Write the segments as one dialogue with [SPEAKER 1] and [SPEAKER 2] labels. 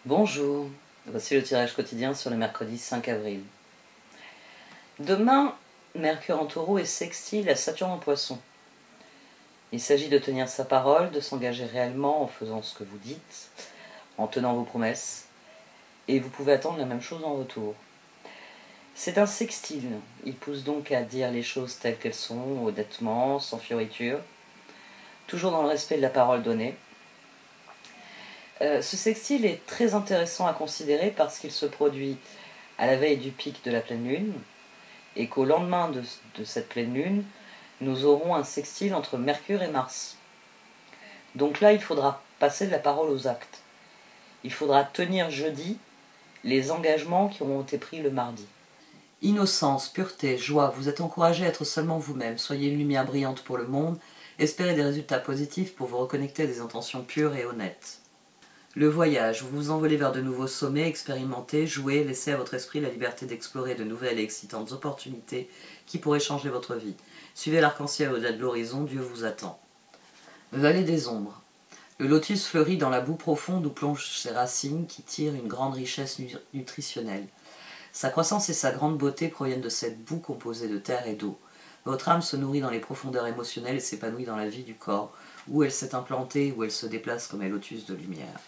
[SPEAKER 1] Bonjour, voici le tirage quotidien sur le mercredi 5 avril. Demain, Mercure en Taureau est sextile à Saturne en Poisson. Il s'agit de tenir sa parole, de s'engager réellement en faisant ce que vous dites, en tenant vos promesses, et vous pouvez attendre la même chose en retour. C'est un sextile, il pousse donc à dire les choses telles qu'elles sont, honnêtement, sans fioriture, toujours dans le respect de la parole donnée. Ce sextile est très intéressant à considérer parce qu'il se produit à la veille du pic de la pleine lune et qu'au lendemain de cette pleine lune, nous aurons un sextile entre Mercure et Mars. Donc là, il faudra passer de la parole aux actes. Il faudra tenir jeudi les engagements qui auront été pris le mardi. Innocence, pureté, joie, vous êtes encouragé à être seulement vous-même. Soyez une lumière brillante pour le monde. Espérez des résultats positifs pour vous reconnecter à des intentions pures et honnêtes. Le voyage, vous vous envolez vers de nouveaux sommets, expérimentez, jouez, laissez à votre esprit la liberté d'explorer de nouvelles et excitantes opportunités qui pourraient changer votre vie. Suivez l'arc-en-ciel au-delà de l'horizon, Dieu vous attend. Vallée des ombres. Le lotus fleurit dans la boue profonde où plongent ses racines qui tirent une grande richesse nutritionnelle. Sa croissance et sa grande beauté proviennent de cette boue composée de terre et d'eau. Votre âme se nourrit dans les profondeurs émotionnelles et s'épanouit dans la vie du corps, où elle s'est implantée, où elle se déplace comme un lotus de lumière.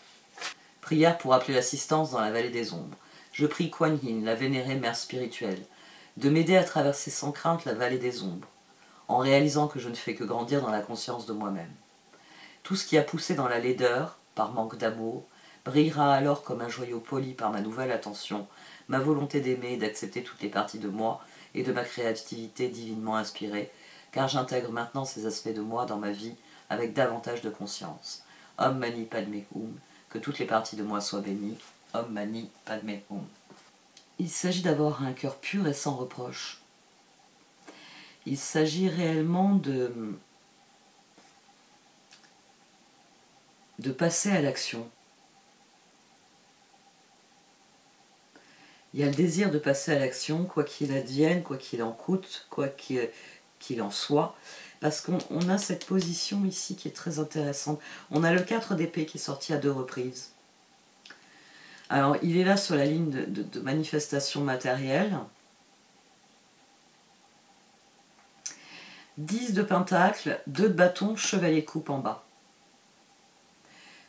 [SPEAKER 1] Prière pour appeler l'assistance dans la vallée des ombres. Je prie Kuan Yin, la vénérée mère spirituelle, de m'aider à traverser sans crainte la vallée des ombres, en réalisant que je ne fais que grandir dans la conscience de moi-même. Tout ce qui a poussé dans la laideur, par manque d'amour, brillera alors comme un joyau poli par ma nouvelle attention, ma volonté d'aimer et d'accepter toutes les parties de moi et de ma créativité divinement inspirée, car j'intègre maintenant ces aspects de moi dans ma vie avec davantage de conscience. Om Mani Padme Hum. Que toutes les parties de moi soient bénies. Om Mani Padme Hum. Il s'agit d'avoir un cœur pur et sans reproche. Il s'agit réellement de passer à l'action. Il y a le désir de passer à l'action, quoi qu'il advienne, quoi qu'il en coûte, quoi qu'il en soit, parce qu'on a cette position ici qui est très intéressante. On a le 4 d'épée qui est sorti à 2 reprises. Alors, il est là sur la ligne de manifestation matérielle. 10 de pentacle, 2 de bâton, chevalier coupe en bas.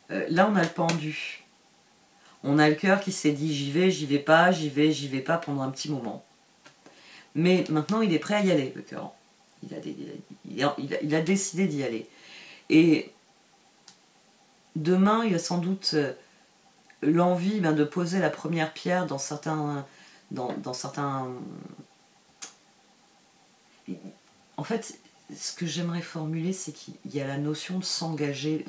[SPEAKER 1] Là, on a le pendu. On a le cœur qui s'est dit j'y vais pas, j'y vais pas pendant un petit moment. Mais maintenant, il est prêt à y aller, le cœur. Il a décidé d'y aller. Et demain, il y a sans doute l'envie de poser la première pierre dans certains... En fait, ce que j'aimerais formuler, c'est qu'il y a la notion de s'engager.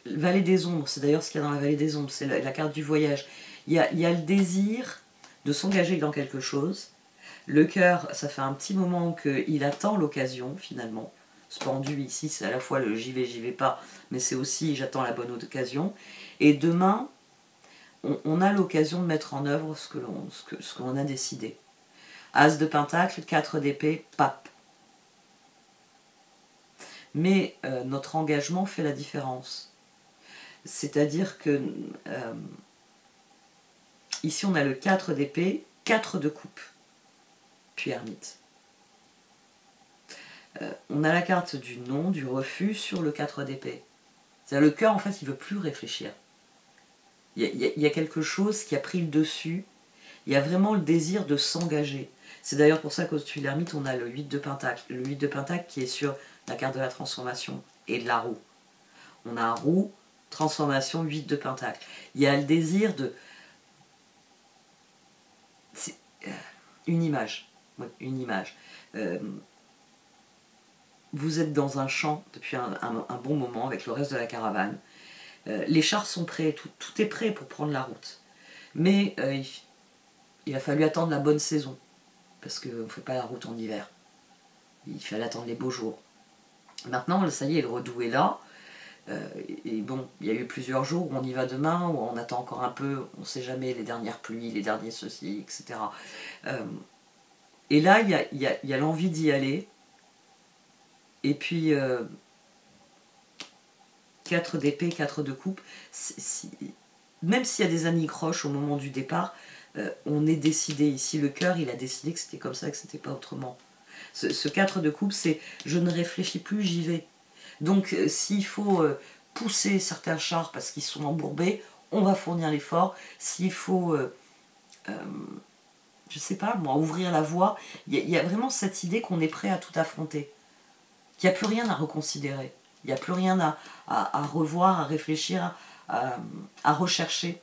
[SPEAKER 1] Vallée des ombres, c'est d'ailleurs ce qu'il y a dans la vallée des ombres, c'est la carte du voyage. Il y a le désir de s'engager dans quelque chose. Le cœur, ça fait un petit moment qu'il attend l'occasion, finalement. Ce pendu ici, c'est à la fois le j'y vais pas, mais c'est aussi j'attends la bonne occasion. Et demain, on a l'occasion de mettre en œuvre ce que l'on a décidé. As de pentacle, 4 d'épée, pape. Mais notre engagement fait la différence. C'est-à-dire que ici on a le 4 d'épée, 4 de coupe, puis ermite. On a la carte du non, du refus sur le 4 d'épée. C'est-à-dire le cœur, en fait, il ne veut plus réfléchir. Il y a quelque chose qui a pris le dessus. Il y a vraiment le désir de s'engager. C'est d'ailleurs pour ça qu'au-dessus de l'ermite, on a le 8 de pentacle. Le 8 de pentacle qui est sur la carte de la transformation et de la roue. On a un roue, transformation, 8 de pentacle. Il y a le désir de... C'est une image. Ouais, une image. Vous êtes dans un champ depuis un bon moment avec le reste de la caravane. Les chars sont prêts, tout est prêt pour prendre la route. Mais il a fallu attendre la bonne saison. Parce qu'on ne fait pas la route en hiver. Il fallait attendre les beaux jours. Maintenant, ça y est, le redout est là. Et bon, il y a eu plusieurs jours où on y va demain, où on attend encore un peu, on ne sait jamais, les dernières pluies, les derniers ceci, etc. Et là, il y a l'envie d'y aller. Et puis, 4 d'épée, 4 de coupe,
[SPEAKER 2] même s'il y a des anicroches au moment du départ, on est décidé. Ici, le cœur, il a décidé que c'était comme ça, que c'était pas autrement. Ce 4 de coupe, c'est je ne réfléchis plus, j'y vais. Donc, s'il faut pousser certains chars parce qu'ils sont embourbés, on va fournir l'effort. S'il faut, je sais pas moi, ouvrir la voie, il y a vraiment cette idée qu'on est prêt à tout affronter. Qu'il n'y a plus rien à reconsidérer. Il n'y a plus rien à revoir, à réfléchir, à rechercher.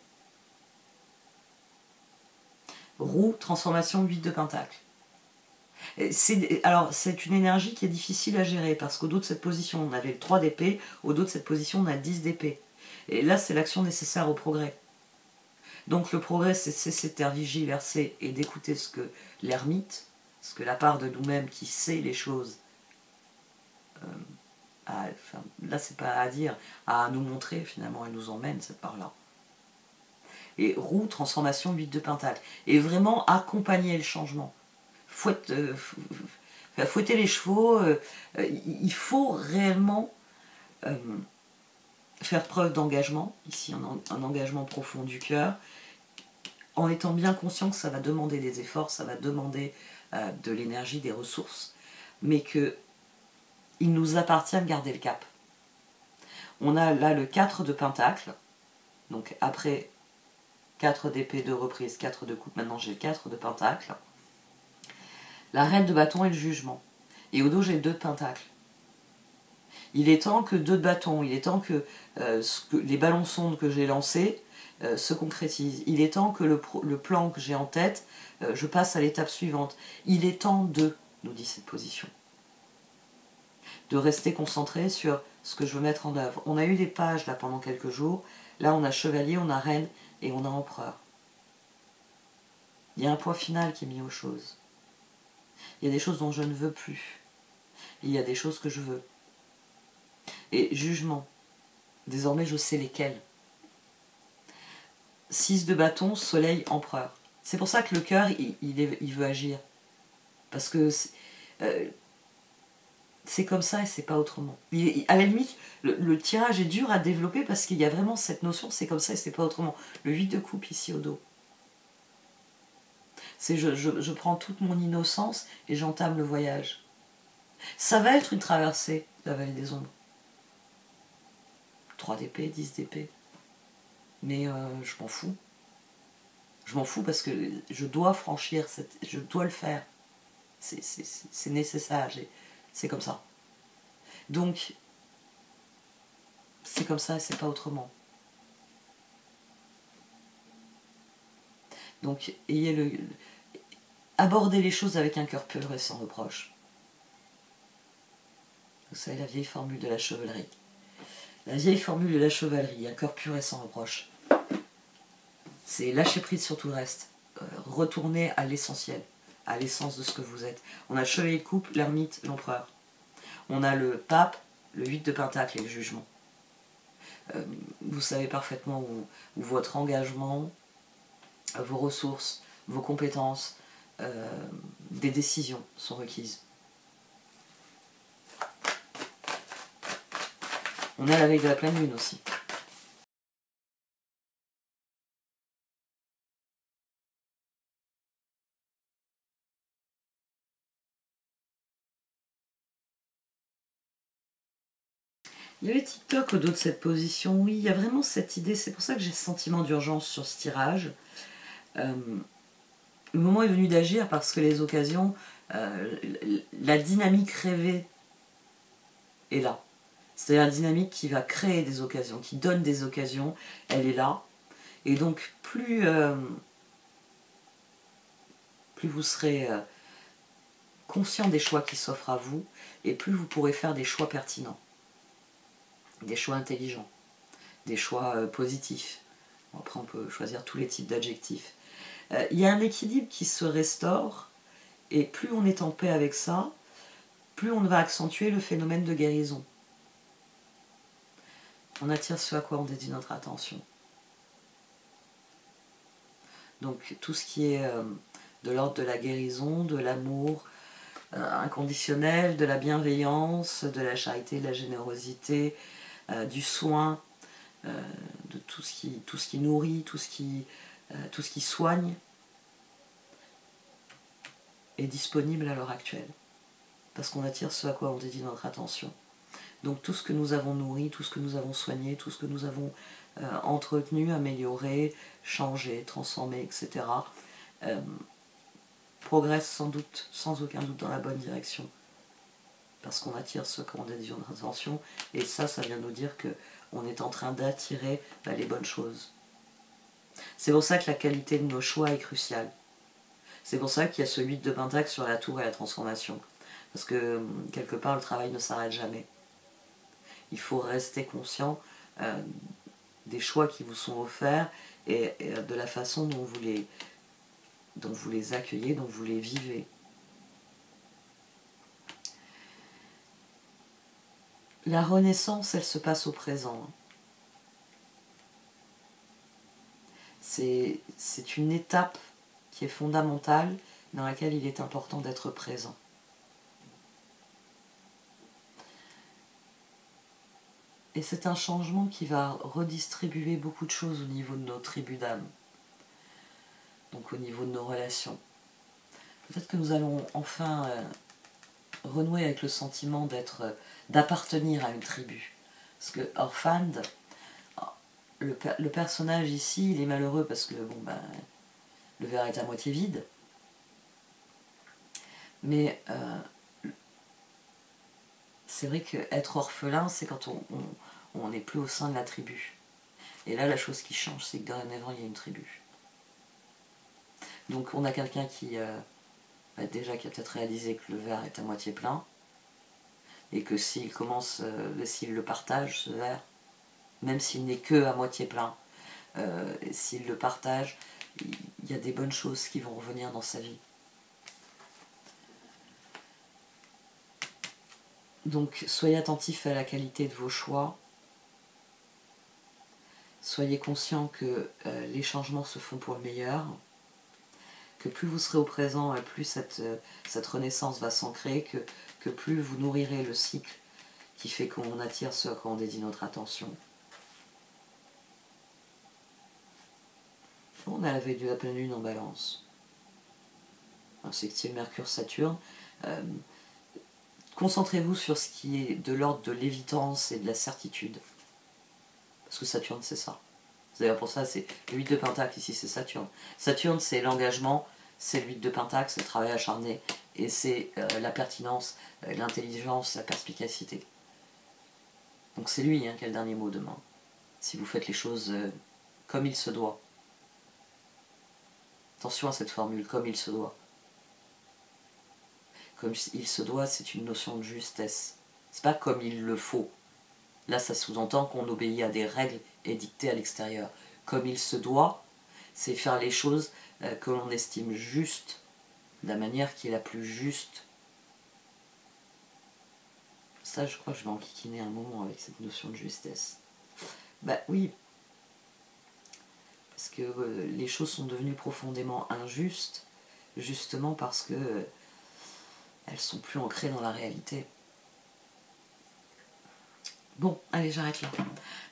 [SPEAKER 2] Roue, transformation, 8 de pentacle. Alors, c'est une énergie qui est difficile à gérer parce qu'au dos de cette position, on avait le 3 d'épée, au dos de cette position, on a le 10 d'épée. Et là, c'est l'action nécessaire au progrès. Donc, le progrès, c'est cesser de tergiverser et d'écouter ce que l'ermite, ce que la part de nous-mêmes qui sait les choses, là, c'est pas à dire, à nous montrer finalement, elle nous emmène cette part-là. Et roue, transformation, 8 de pentacle. Et vraiment accompagner le changement. Fouetter les chevaux, il faut réellement faire preuve d'engagement, ici un engagement profond du cœur, en étant bien conscient que ça va demander des efforts, ça va demander de l'énergie, des ressources, mais qu'il nous appartient de garder le cap. On a là le 4 de pentacle, donc après 4 d'épée, de reprise, 4 de coupe, maintenant j'ai le 4 de pentacle. La reine de bâton et le jugement. Et au dos, j'ai le 2 de pentacle. Il est temps que 2 de bâton, il est temps que les ballons sondes que j'ai lancés se concrétisent. Il est temps que le plan que j'ai en tête, je passe à l'étape suivante. Il est temps de, nous dit cette position, de rester concentré sur ce que je veux mettre en œuvre. On a eu des pages là pendant quelques jours. Là, on a chevalier, on a reine et on a empereur. Il y a un point final qui est mis aux choses. Il y a des choses dont je ne veux plus. Il y a des choses que je veux. Et jugement. Désormais, je sais lesquels. 6 de bâton, soleil, empereur. C'est pour ça que le cœur, il veut agir. Parce que c'est comme ça et c'est pas autrement. À la limite, le tirage est dur à développer parce qu'il y a vraiment cette notion, c'est comme ça et c'est pas autrement. Le 8 de coupe ici au dos. C'est je prends toute mon innocence et j'entame le voyage. Ça va être une traversée, la vallée des ombres. 3 d'épée, 10 d'épée. Mais je m'en fous. Je m'en fous parce que je dois franchir, je dois le faire. C'est nécessaire, c'est comme ça. Donc, c'est comme ça, c'est pas autrement. Donc, abordez les choses avec un cœur pur et sans reproche. Vous savez, la vieille formule de la chevalerie. La vieille formule de la chevalerie, un cœur pur et sans reproche. C'est lâcher prise sur tout le reste. Retourner à l'essentiel, à l'essence de ce que vous êtes. On a le chevalier de coupe, l'ermite, l'empereur. On a le pape, le 8 de pentacle et le jugement. Vous savez parfaitement où votre engagement, vos ressources, vos compétences, des décisions sont requises. On est à la veille de la pleine lune aussi. Il y avait TikTok au dos de cette position. Oui, il y a vraiment cette idée. C'est pour ça que j'ai ce sentiment d'urgence sur ce tirage. Le moment est venu d'agir parce que les occasions, la dynamique rêvée est là. C'est-à-dire la dynamique qui va créer des occasions, qui donne des occasions, elle est là. Et donc, plus vous serez conscient des choix qui s'offrent à vous, et plus vous pourrez faire des choix pertinents, des choix intelligents, des choix positifs. Après, on peut choisir tous les types d'adjectifs. Il y a un équilibre qui se restaure, et plus on est en paix avec ça, plus on va accentuer le phénomène de guérison. On attire ce à quoi on dédie notre attention. Donc tout ce qui est de l'ordre de la guérison, de l'amour inconditionnel, de la bienveillance, de la charité, de la générosité, du soin, de tout ce qui nourrit, tout ce qui soigne, est disponible à l'heure actuelle. Parce qu'on attire ce à quoi on dédie notre attention. Donc tout ce que nous avons nourri, tout ce que nous avons soigné, tout ce que nous avons entretenu, amélioré, changé, transformé, etc., progresse sans doute, sans aucun doute dans la bonne direction. Parce qu'on attire ce qu'on dédie notre attention, et ça vient nous dire qu'on est en train d'attirer les bonnes choses. C'est pour ça que la qualité de nos choix est cruciale. C'est pour ça qu'il y a ce 8 de Pentacle sur la tour et la transformation. Parce que, quelque part, le travail ne s'arrête jamais. Il faut rester conscient des choix qui vous sont offerts et de la façon dont vous les accueillez, dont vous les vivez. La renaissance, elle se passe au présent. C'est une étape qui est fondamentale, dans laquelle il est important d'être présent. Et c'est un changement qui va redistribuer beaucoup de choses au niveau de nos tribus d'âme, donc au niveau de nos relations. Peut-être que nous allons enfin renouer avec le sentiment d'appartenir à une tribu. Parce que Orphan, le personnage ici, il est malheureux parce que le verre est à moitié vide. Mais c'est vrai qu'être orphelin, c'est quand on n'est plus au sein de la tribu. Et là, la chose qui change, c'est que dorénavant, il y a une tribu. Donc on a quelqu'un qui déjà qui a peut-être réalisé que le verre est à moitié plein, et que s'il le partage, ce verre, même s'il n'est que à moitié plein, s'il le partage, il y a des bonnes choses qui vont revenir dans sa vie. Donc soyez attentifs à la qualité de vos choix, soyez conscients que les changements se font pour le meilleur, que plus vous serez au présent, plus cette renaissance va s'ancrer, que plus vous nourrirez le cycle qui fait qu'on attire ce à quoi on dédie notre attention. On a la veille de la pleine lune en Balance. Un sextile Mercure-Saturne. Concentrez-vous sur ce qui est de l'ordre de l'évidence et de la certitude. Parce que Saturne, c'est ça. D'ailleurs, pour ça, c'est le 8 de Pentacle, ici, c'est Saturne. Saturne, c'est l'engagement, c'est le 8 de Pentacle, c'est le travail acharné, et c'est la pertinence, l'intelligence, la perspicacité. Donc c'est lui qui a le dernier mot demain. Si vous faites les choses comme il se doit. Attention à cette formule, comme il se doit. Comme il se doit, c'est une notion de justesse. C'est pas comme il le faut. Là, ça sous-entend qu'on obéit à des règles édictées à l'extérieur. Comme il se doit, c'est faire les choses que l'on estime justes, de la manière qui est la plus juste. Ça, je crois que je vais enquiquiner un moment avec cette notion de justesse. Bah oui, parce que les choses sont devenues profondément injustes, justement parce que elles sont plus ancrées dans la réalité. Bon, allez, j'arrête là.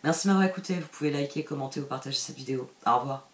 [SPEAKER 2] Merci de m'avoir écouté. Vous pouvez liker, commenter ou partager cette vidéo. Au revoir.